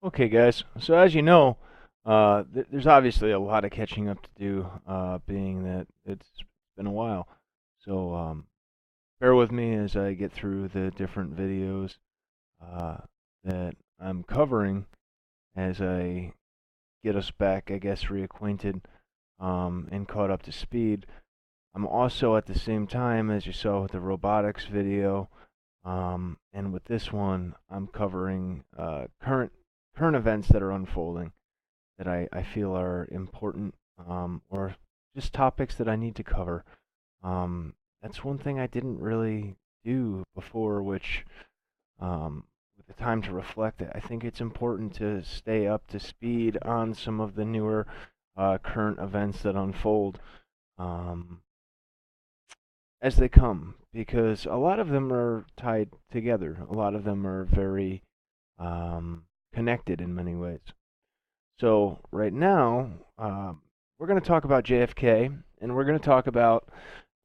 Okay, guys. So as you know, there's obviously a lot of catching up to do, being that it's been a while. So bear with me as I get through the different videos uh, that I'm covering as I get us back, I guess, reacquainted and caught up to speed. I'm also at the same time, as you saw with the robotics video, and with this one, I'm covering current events that are unfolding that I feel are important, or just topics that I need to cover. That's one thing I didn't really do before, which, with the time to reflect, I think it's important to stay up to speed on some of the newer current events that unfold um, as they come, because a lot of them are tied together. A lot of them are very um, connected in many ways. So right now, we're going to talk about JFK, and we're going to talk about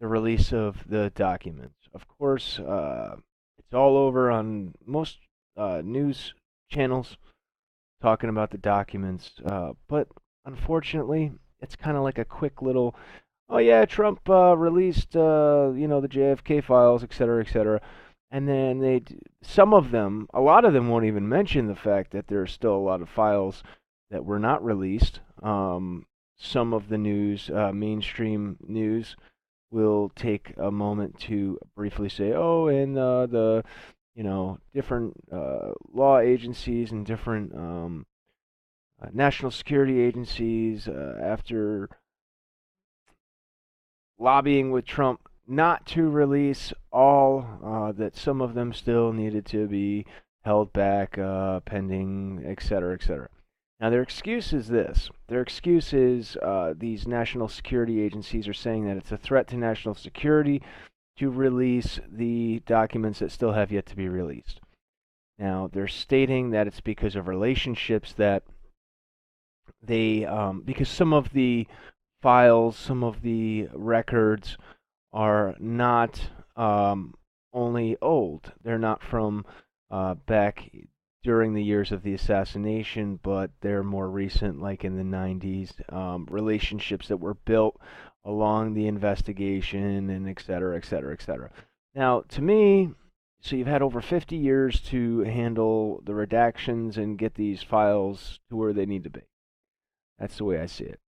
the release of the documents. Of course, it's all over on most news channels talking about the documents, but unfortunately, it's kind of like a quick little, oh yeah, Trump released, the JFK files, et cetera, et cetera. And then some of them, a lot of them won't even mention the fact that there are still a lot of files that were not released. Some of the news, mainstream news, will take a moment to briefly say, oh, and different law agencies and different national security agencies, after lobbying with Trump not to release all, that some of them still needed to be held back, pending, et cetera, et cetera. Now, their excuse is this. Their excuse is these national security agencies are saying that it's a threat to national security to release the documents that still have yet to be released. Now, they're stating that it's because of relationships that because some of the files, some of the records are not only old. They're not from back during the years of the assassination, but they're more recent, like in the 90s, relationships that were built along the investigation, and et cetera, et cetera, et cetera. Now, to me, so you've had over 50 years to handle the redactions and get these files to where they need to be. That's the way I see it.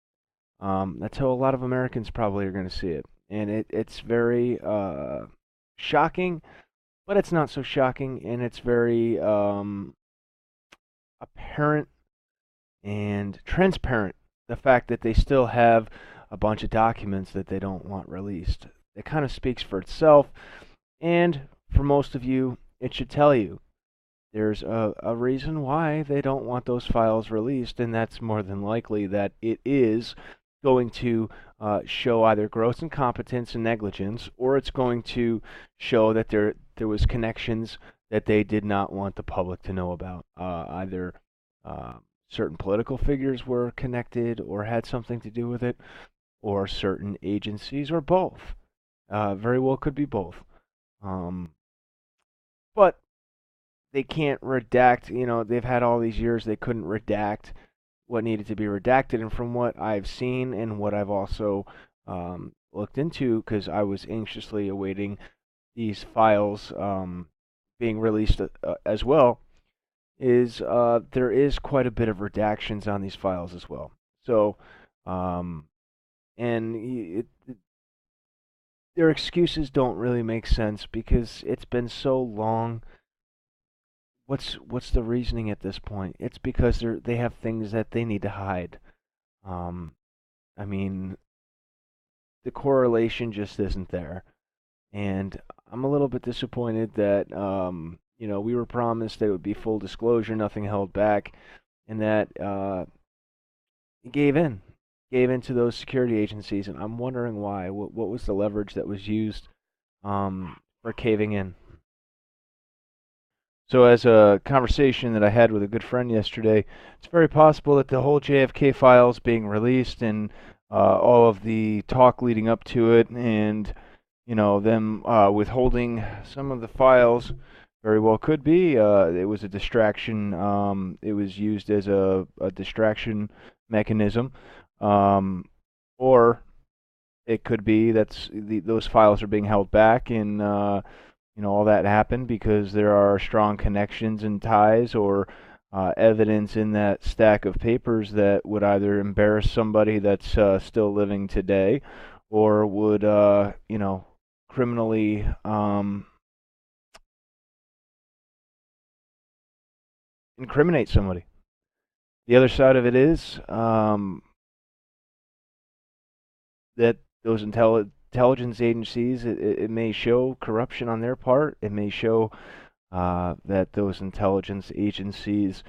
That's how a lot of Americans probably are going to see it. And it's very shocking, but it's not so shocking, and it's very apparent and transparent, the fact that they still have a bunch of documents that they don't want released. It kind of speaks for itself, and for most of you, it should tell you there's a reason why they don't want those files released, and that's more than likely that it is going to show either gross incompetence and negligence, or it's going to show that there was connections that they did not want the public to know about. Either uh, certain political figures were connected or had something to do with it, or certain agencies, or both. Very well could be both. Um, but they can't redact. They've had all these years, they couldn't redact what needed to be redacted. And from what I've seen and what I've also looked into, because I was anxiously awaiting these files being released as well, is there is quite a bit of redactions on these files as well. So, and their excuses don't really make sense because it's been so long. What's the reasoning at this point? It's because they have things that they need to hide. Um, I mean, the correlation just isn't there, and I'm a little bit disappointed that we were promised that it would be full disclosure, nothing held back, and that it gave in to those security agencies, and I'm wondering why. What was the leverage that was used for caving in? So, as a conversation that I had with a good friend yesterday, it's very possible that the whole JFK files being released, and all of the talk leading up to it, and them withholding some of the files, Very well could be. It was a distraction. It was used as a distraction mechanism, um, or it could be those files are being held back, and all that happened because there are strong connections and ties, or evidence in that stack of papers that would either embarrass somebody that's still living today, or would criminally incriminate somebody. The other side of it is that those intelligence agencies, it may show corruption on their part. It may show that those intelligence agencies,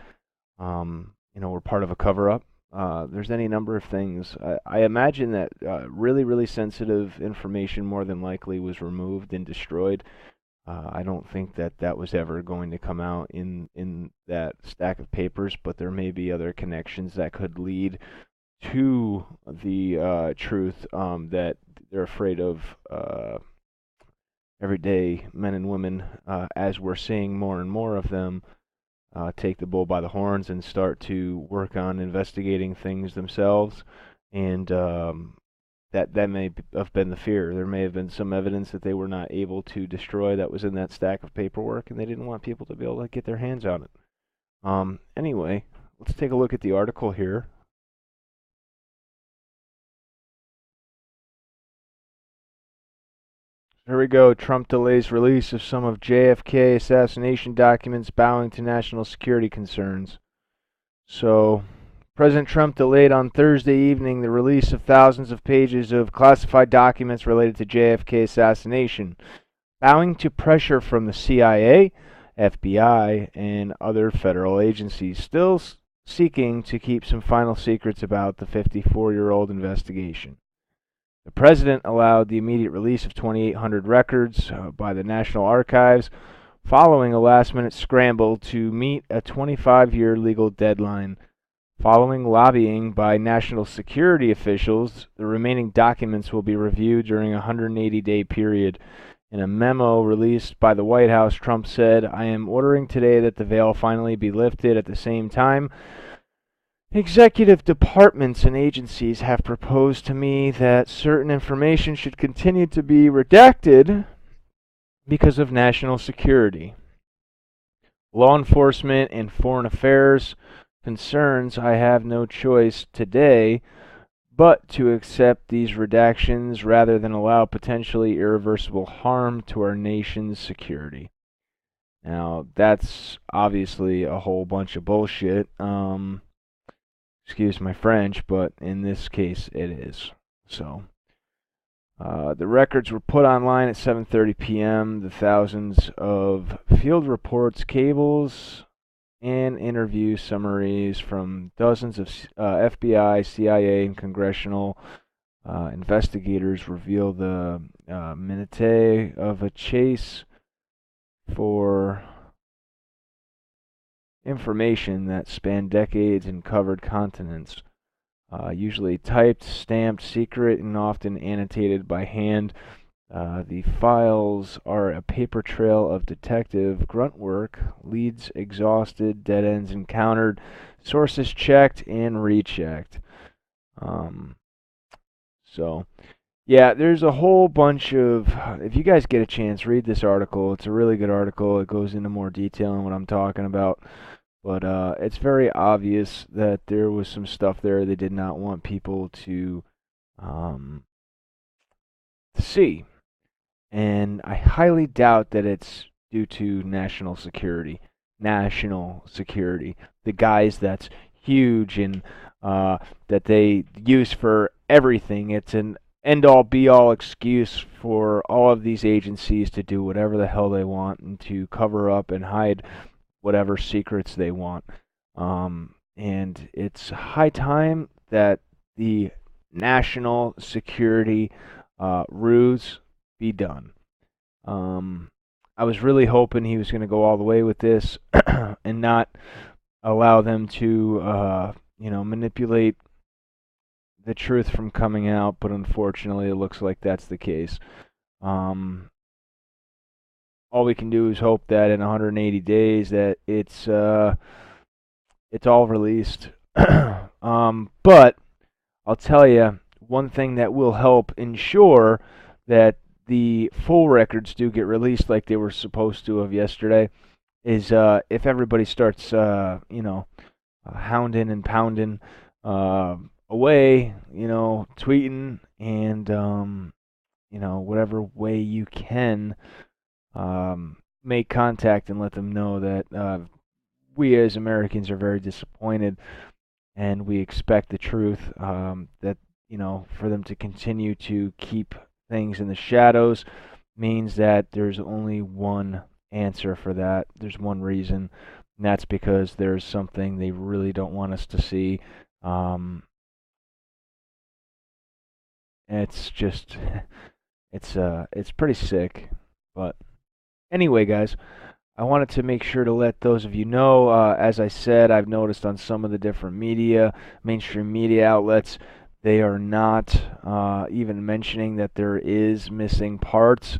were part of a cover-up. There's any number of things. I imagine that really, really sensitive information more than likely was removed and destroyed. I don't think that that was ever going to come out in that stack of papers, but there may be other connections that could lead to the truth that they're afraid of everyday men and women, as we're seeing more and more of them take the bull by the horns and start to work on investigating things themselves. And that may have been the fear. There may have been some evidence that they were not able to destroy that was in that stack of paperwork, and they didn't want people to be able to get their hands on it. Anyway, let's take a look at the article here. Here we go. Trump delays release of some of JFK assassination documents, bowing to national security concerns. So, President Trump delayed on Thursday evening the release of thousands of pages of classified documents related to JFK assassination, bowing to pressure from the CIA, FBI, and other federal agencies, still seeking to keep some final secrets about the 54-year-old investigation. The president allowed the immediate release of 2,800 records by the National Archives, following a last-minute scramble to meet a 25-year legal deadline. Following lobbying by national security officials, the remaining documents will be reviewed during a 180-day period. In a memo released by the White House, Trump said, "I am ordering today that the veil finally be lifted. At the same time, executive departments and agencies have proposed to me that certain information should continue to be redacted because of national security, law enforcement, and foreign affairs concerns. I have no choice today but to accept these redactions rather than allow potentially irreversible harm to our nation's security." Now, that's obviously a whole bunch of bullshit. Excuse my French, but in this case it is. So, the records were put online at 7:30 p.m. The thousands of field reports, cables, and interview summaries from dozens of FBI, CIA, and congressional investigators reveal the minutiae of a chase for information that spanned decades and covered continents, usually typed, stamped, secret, and often annotated by hand. The files are a paper trail of detective grunt work, leads exhausted, dead ends encountered, sources checked and rechecked. So, yeah, there's a whole bunch of. If you guys get a chance, read this article. It's a really good article. It goes into more detail on what I'm talking about. But it's very obvious that there was some stuff there they did not want people to see. And I highly doubt that it's due to national security. National security. The guys that's huge and that they use for everything. It's an end-all, be-all excuse for all of these agencies to do whatever the hell they want and to cover up and hide whatever secrets they want. And it's high time that the national security ruse be done. I was really hoping he was going to go all the way with this and not allow them to, manipulate the truth from coming out, but unfortunately it looks like that's the case. all we can do is hope that in 180 days that it's all released. But I'll tell you one thing that will help ensure that the full records do get released like they were supposed to have yesterday is if everybody starts, hounding and pounding uh, away, tweeting and whatever way you can make contact and let them know that we as Americans are very disappointed and we expect the truth. That for them to continue to keep things in the shadows means that there's only one answer for that. There's one reason, and that's because there's something they really don't want us to see. It's just, it's pretty sick. But anyway, guys, I wanted to make sure to let those of you know, as I said, I've noticed on some of the different mainstream media outlets, they are not even mentioning that there is missing parts.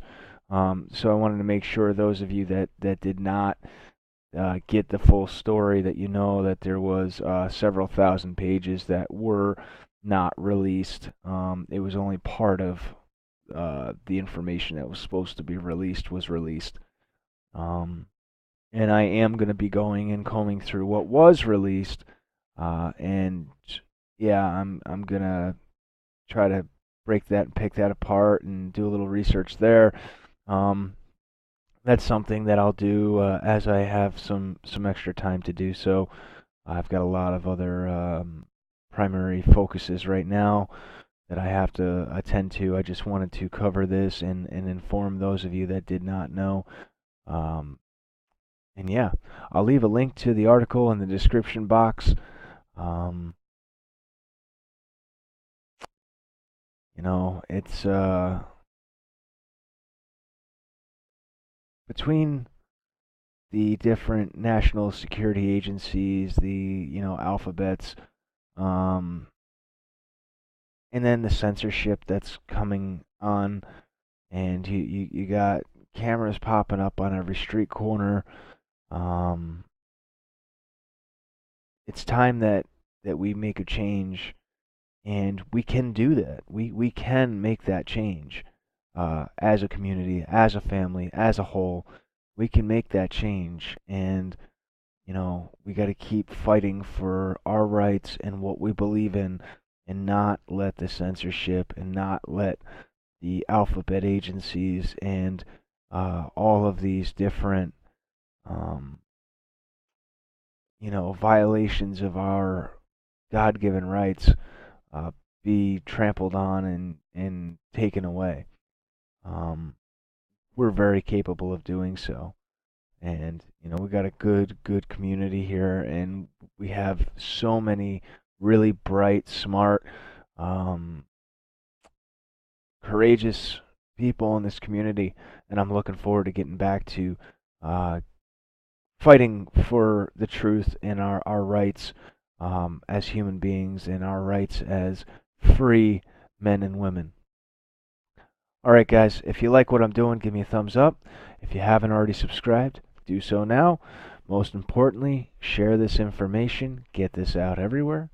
So I wanted to make sure those of you that did not get the full story, that you know that there was several thousand pages that were not released. It was only part of the information that was supposed to be released was released. And I am going to be going and combing through what was released, and yeah, I'm gonna try to break that and pick that apart and do a little research there. Um, that's something that I'll do as I have some extra time to do so. I've got a lot of other primary focuses right now that I have to attend to. I just wanted to cover this and inform those of you that did not know. And yeah, I'll leave a link to the article in the description box. Um, it's between the different national security agencies, the alphabets, um, and then the censorship that's coming on, and you got cameras popping up on every street corner. Um, it's time that we make a change, and we can do that. We can make that change as a community, as a family, as a whole. We can make that change, and we got to keep fighting for our rights and what we believe in, and not let the censorship and not let the alphabet agencies and all of these different um, violations of our God-given rights uh, be trampled on and taken away. Um, we're very capable of doing so. And we got a good community here, and we have so many really bright, smart, um, courageous people in this community, and I'm looking forward to getting back to uh, fighting for the truth and our rights as human beings and our rights as free men and women. Alright guys, if you like what I'm doing, give me a thumbs up. If you haven't already subscribed, do so now. Most importantly, share this information, get this out everywhere.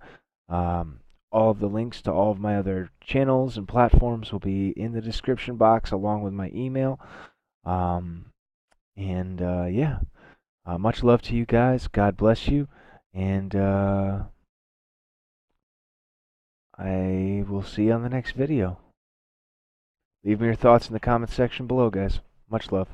All of the links to all of my other channels and platforms will be in the description box along with my email. Yeah, much love to you guys. God bless you. And I will see you on the next video. Leave me your thoughts in the comments section below, guys. Much love.